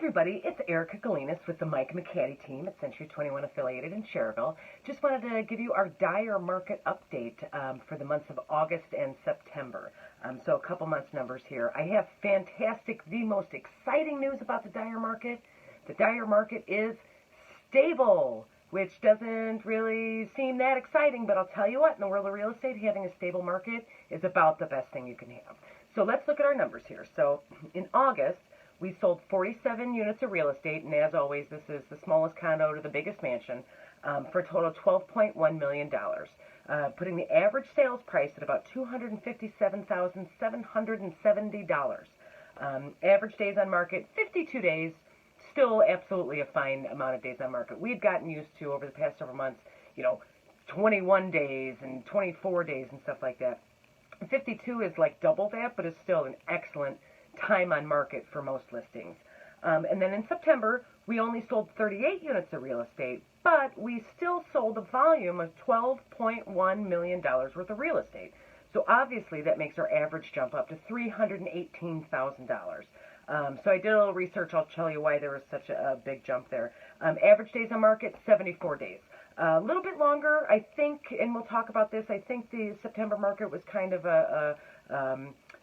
everybody, it's Erica Galinas with the Mike McCaddy team at Century 21 affiliated in Cherville. Just wanted to give you our Dyer Market update for the months of August and September. So a couple months numbers here. I have fantastic, the most exciting news about the Dyer Market. The Dyer Market is stable, which doesn't really seem that exciting, but I'll tell you what, in the world of real estate, having a stable market is about the best thing you can have. So let's look at our numbers here. So in August, we sold 47 units of real estate, and as always, this is the smallest condo to the biggest mansion, for a total of $12.1 million, putting the average sales price at about $257,770. Average days on market, 52 days, still absolutely a fine amount of days on market. We've gotten used to, over the past several months, 21 days and 24 days and stuff like that. 52 is like double that, but is still an excellent time on market for most listings. And then in September, we only sold 38 units of real estate, but we still sold a volume of $12.1 million worth of real estate. So obviously that makes our average jump up to $318,000. So I did a little research. I'll tell you why there was such a big jump there. Average days on market, 74 days. A little bit longer, I think, and we'll talk about this, I think the September market was kind of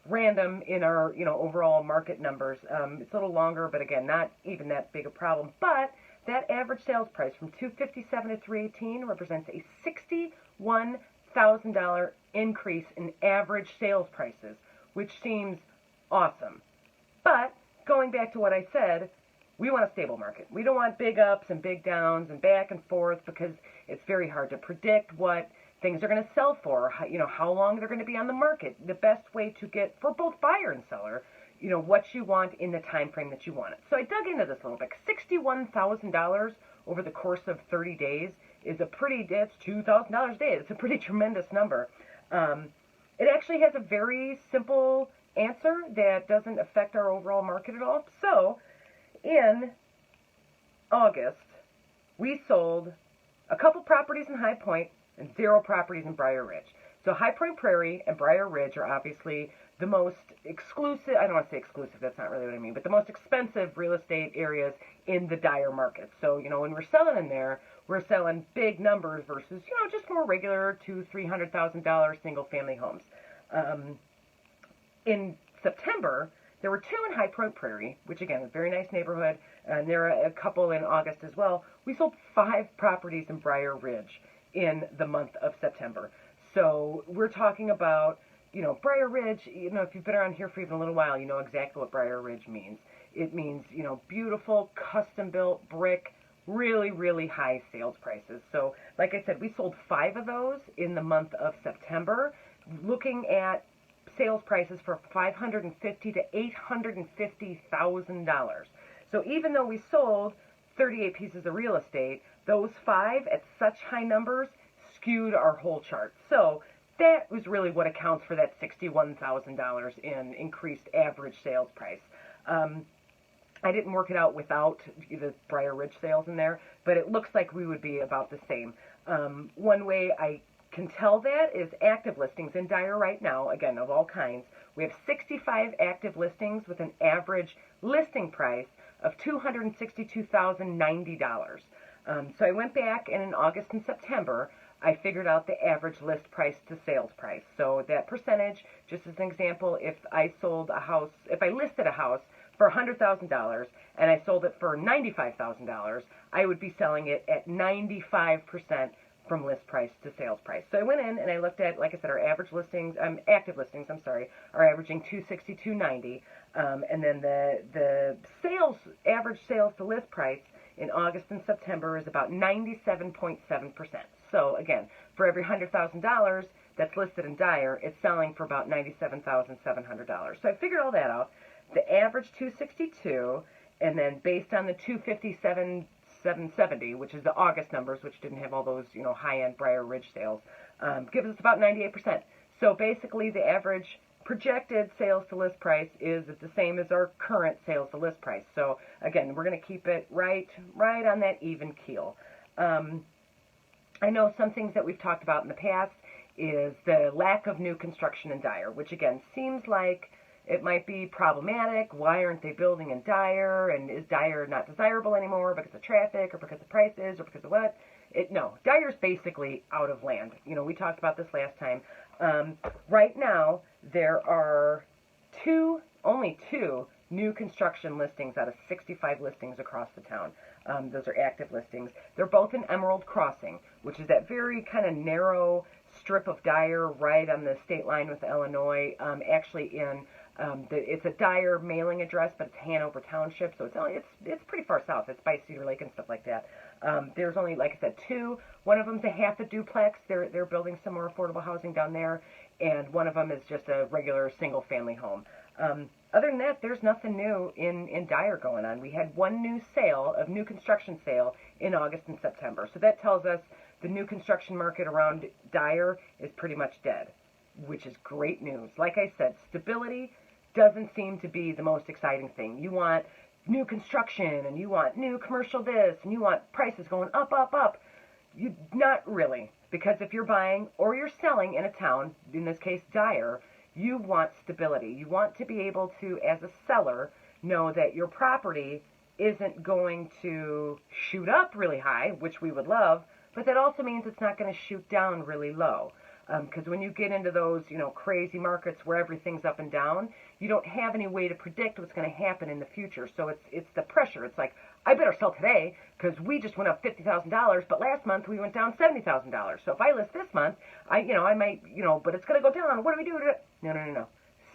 random in our, overall market numbers. It's a little longer, but again, not even that big a problem. But that average sales price from $257 to $318 represents a $61,000 increase in average sales prices, which seems awesome. But going back to what I said, we want a stable market. We don't want big ups and big downs and back and forth, because it's very hard to predict what things are going to sell for, how long they're going to be on the market. The best way to get, for both buyer and seller, what you want in the time frame that you want it. So I dug into this a little bit. $61,000 over the course of 30 days is that's $2,000 a day. It's a pretty tremendous number. It actually has a very simple answer that doesn't affect our overall market at all. So in August, we sold a couple properties in High Point and 0 properties in Briar Ridge. So High Point Prairie and Briar Ridge are obviously the most exclusive, I don't want to say exclusive, that's not really what I mean, but the most expensive real estate areas in the Dyer market. So, when we're selling in there, we're selling big numbers versus, just more regular $200,000-$300,000 single family homes. In September, there were 2 in High Point Prairie, which again, is a very nice neighborhood, and there are a couple in August as well. We sold 5 properties in Briar Ridge in the month of September. So we're talking about, Briar Ridge, if you've been around here for even a little while, you know exactly what Briar Ridge means. It means, beautiful, custom-built brick, really, really high sales prices. So, like I said, we sold 5 of those in the month of September, looking at sales prices for $550,000 to $850,000. So even though we sold 38 pieces of real estate, those 5 at such high numbers skewed our whole chart. So that was really what accounts for that $61,000 in increased average sales price. I didn't work it out without the Briar Ridge sales in there, but it looks like we would be about the same. One way I can tell that is active listings in Dyer right now, again, of all kinds. We have 65 active listings with an average listing price of $262,090. So I went back, and in August and September, I figured out the average list price to sales price. So that percentage, just as an example, if I listed a house for $100,000 and I sold it for $95,000, I would be selling it at 95% from list price to sales price. So I went in and I looked at, like I said, our average listings, active listings, are averaging $262.90, and then the average sales to list price in August and September is about 97.7%. So again, for every $100,000 that's listed in Dyer, it's selling for about $97,700. So I figured all that out. The average $262, and then based on the $257,770, which is the August numbers, which didn't have all those, high-end Briar Ridge sales, gives us about 98%. So basically, the average projected sales to list price is the same as our current sales to list price. So again, we're going to keep it right on that even keel. I know some things that we've talked about in the past is the lack of new construction in Dyer, which again seems like It might be problematic. Why aren't they building in Dyer? And is Dyer not desirable anymore because of traffic or because of prices or because of what? No, Dyer's basically out of land. We talked about this last time. Right now, there are only two new construction listings out of 65 listings across the town. Those are active listings. They're both in Emerald Crossing, which is that very kind of narrow strip of Dyer right on the state line with Illinois. It's a Dyer mailing address, but it's Hanover Township, so it's pretty far south. It's by Cedar Lake and stuff like that. There's only, like I said, two. One of them's a half a duplex. They're building some more affordable housing down there, and one of them is just a regular single-family home. Other than that, there's nothing new in Dyer going on. We had one new construction sale in August and September. So that tells us the new construction market around Dyer is pretty much dead, which is great news. Like I said, stability doesn't seem to be the most exciting thing. You want new construction, and you want new commercial this, and you want prices going up, up, up. Not really, because if you're buying or you're selling in a town, in this case Dyer, you want stability. You want to be able to, as a seller, know that your property isn't going to shoot up really high, which we would love, but that also means it's not going to shoot down really low. Because when you get into those, crazy markets where everything's up and down, you don't have any way to predict what's going to happen in the future. So it's the pressure. It's like, I better sell today because we just went up $50,000, but last month we went down $70,000. So if I list this month, I might, but it's going to go down. What do we do? No.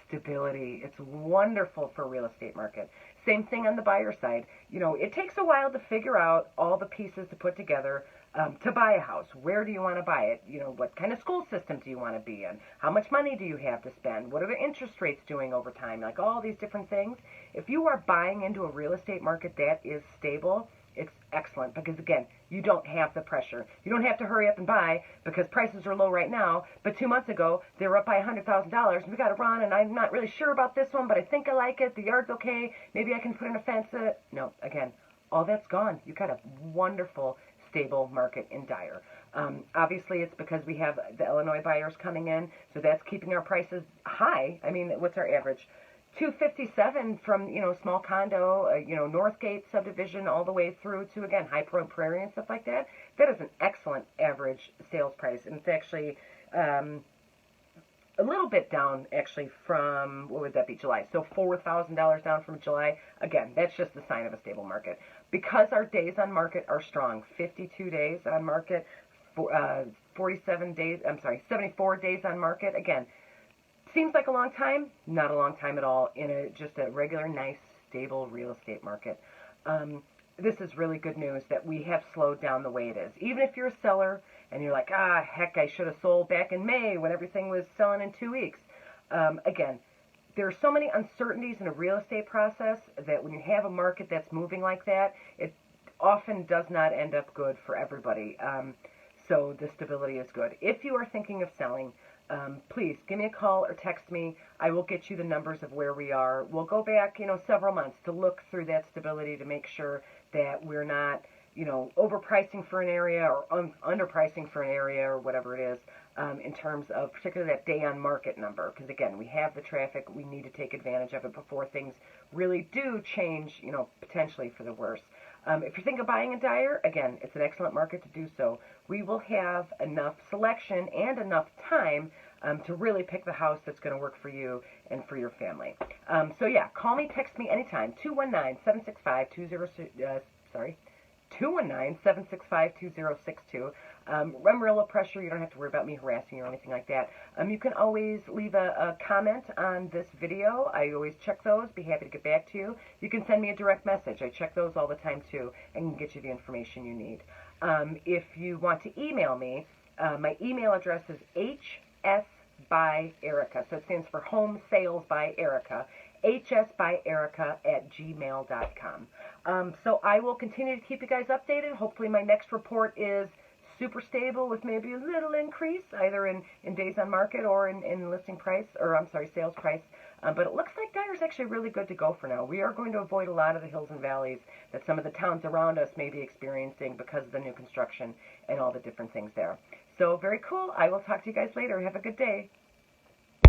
Stability. It's wonderful for real estate market. Same thing on the buyer side. It takes a while to figure out all the pieces to put together to buy a house. Where do you want to buy it? What kind of school system do you want to be in? How much money do you have to spend? What are the interest rates doing over time? Like all these different things. If you are buying into a real estate market that is stable, it's excellent because, again, you don't have the pressure. You don't have to hurry up and buy because prices are low right now, but 2 months ago, they were up by $100,000. We got to run, and I'm not really sure about this one, but I think I like it. The yard's okay. Maybe I can put in a fence. No, again, all that's gone. You've got a wonderful, stable market in Dyer. Obviously, it's because we have the Illinois buyers coming in, so that's keeping our prices high. I mean, what's our average? $257 from, small condo, Northgate subdivision all the way through to, again, High Prairie and stuff like that. That is an excellent average sales price. And it's actually a little bit down, actually, from, what would that be, July? So $4,000 down from July. Again, that's just the sign of a stable market. Because our days on market are strong, 52 days on market, 74 days on market. Again, seems like a long time, not a long time at all in just a regular, nice, stable real estate market. This is really good news that we have slowed down the way it is. Even if you're a seller and you're like, heck, I should have sold back in May when everything was selling in 2 weeks. Again, there are so many uncertainties in a real estate process that when you have a market that's moving like that, it often does not end up good for everybody. So the stability is good. If you are thinking of selling, please give me a call or text me. I will get you the numbers of where we are. We'll go back, several months to look through that stability to make sure that we're not, overpricing for an area or underpricing for an area or whatever it is, in terms of particularly that day on market number. Because again, we have the traffic. We need to take advantage of it before things really do change, potentially for the worse. If you're thinking of buying in Dyer, again, it's an excellent market to do so. We will have enough selection and enough time to really pick the house that's going to work for you and for your family. So yeah, call me, text me anytime, 219-765-2062. I'm real low pressure. You don't have to worry about me harassing you or anything like that. You can always leave a comment on this video. I always check those. Be happy to get back to you. You can send me a direct message. I check those all the time too and can get you the information you need. If you want to email me, my email address is hsbyerica. So it stands for Home Sales by Erica. hsbyerica@gmail.com. So I will continue to keep you guys updated. Hopefully my next report is super stable with maybe a little increase, either in days on market or in listing price, or I'm sorry, sales price. But it looks like Dyer's actually really good to go for now. We are going to avoid a lot of the hills and valleys that some of the towns around us may be experiencing because of the new construction and all the different things there. So very cool. I will talk to you guys later. Have a good day.